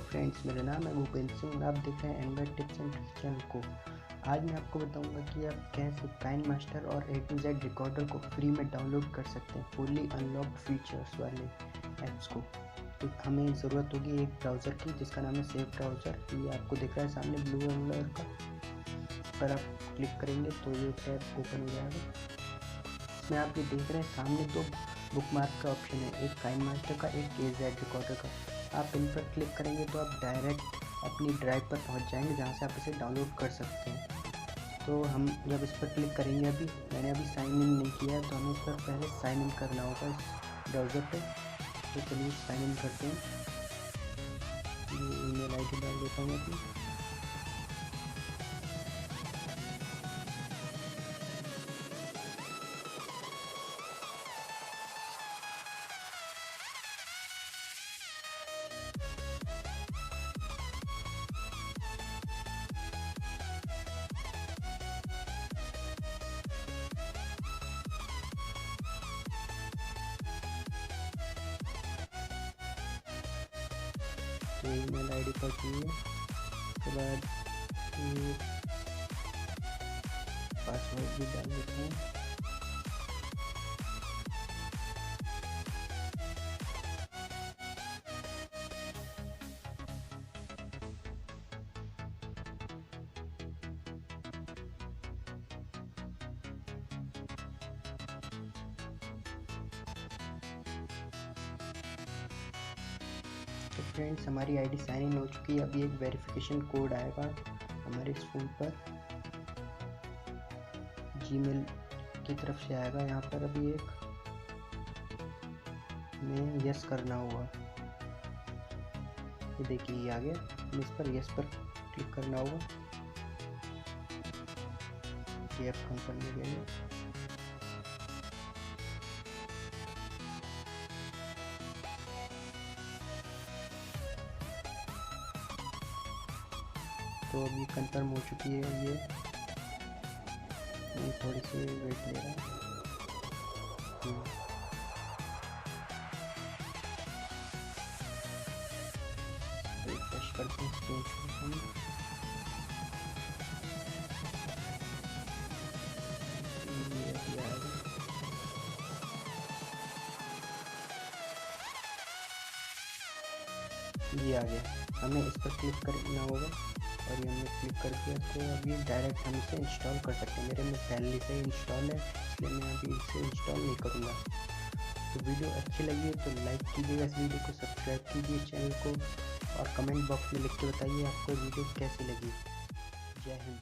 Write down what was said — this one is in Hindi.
फ्रेंड्स, मेरा नाम है भूपेंद्र सिंह और आप देख रहे हैं Android tips and tricks channel को। आज मैं आपको बताऊंगा कि आप कैसे काइनमास्टर और A to Z रिकॉर्डर को फ्री में डाउनलोड कर सकते हैं, फुल्ली अनलॉक्ड फीचर्स वाले ऐप्स को। तो हमें ज़रूरत होगी एक ब्राउज़र की जिसका नाम है सेव ब्राउज़र। ये आपको दिख रहा है सामने ब्लू कलर का, इस पर आप क्लिक करेंगे तो ये टैब ओपन हो जाएगा। इसमें आप ये देख रहे हैं सामने दो बुकमार्क का ऑप्शन है, एक काइनमास्टर का, एक KZ रिकॉर्डर का। आप इन पर क्लिक करेंगे तो आप डायरेक्ट अपनी ड्राइव पर पहुंच जाएंगे जहां से आप इसे डाउनलोड कर सकते हैं। तो हम जब इस पर क्लिक करेंगे, मैंने अभी साइन इन नहीं किया है तो हमें इस पर पहले साइन इन करना होगा इस ब्राउज़र पे। तो चलिए साइन इन करते हैं। ईमेल ID डाल देता हूँ अपनी। तो ईमेल ID पर चाहिए, उसके बाद ये पासवर्ड भी डाल देते हैं। तो फ्रेंड्स, हमारी आईडी साइन इन हो चुकी है। अभी एक वेरिफिकेशन कोड आएगा हमारे इस फ़ोन पर, जीमेल की तरफ से आएगा। यहाँ पर अभी एक में यस करना होगा। ये देखिए ये आ गया, हमें इस पर यस पर क्लिक करना होगा ये ऐप काम करने के लिए। तो अभी कंफर्म हो चुकी है ये थोड़ी सी वेट ले रहा है। रिफ्रेश करते हैं, चेंज करते हैं। ये अभी आएगा। ये आ गया, हमें इस पर क्लिक करना होगा और ये हमने क्लिक कर दिया। तो अभी डायरेक्ट हम इसे इंस्टॉल कर सकते हैं। मेरे में पहले से इंस्टॉल है इसलिए मैं अभी इसे इंस्टॉल नहीं करूँगा। तो वीडियो अच्छी लगी है तो लाइक कीजिएगा, इस वीडियो को सब्सक्राइब कीजिए चैनल को और कमेंट बॉक्स में लिख के बताइए आपको वीडियो कैसी लगी। जय हिंद।